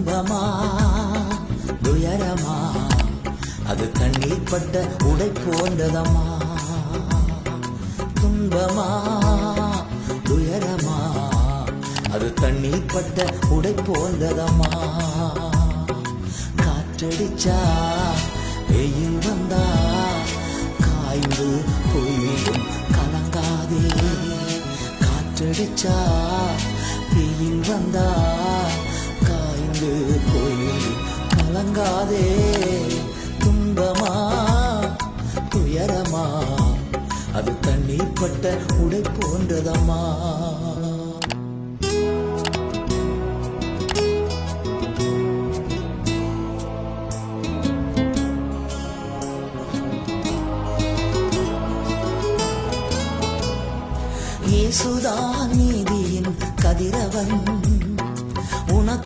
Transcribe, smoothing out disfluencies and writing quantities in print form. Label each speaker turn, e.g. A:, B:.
A: துன்பமா துயரமா அது கண்ணீர் பட்ட உடை போன்றதம்மா. துன்பமா துயரமா அது தண்ணீர் பட்ட உடை போன்றதம்மா. காற்றடிச்சா வெயில் வந்தா காய்ந்து போயிடும் கலங்காதே. காற்றடிச்சா வெயில் வந்தா காய்ந்து போயிடும் கலங்காதே. துன்பமா துயரமா அது தண்ணீர் பட்ட உடை போன்றதம்மா.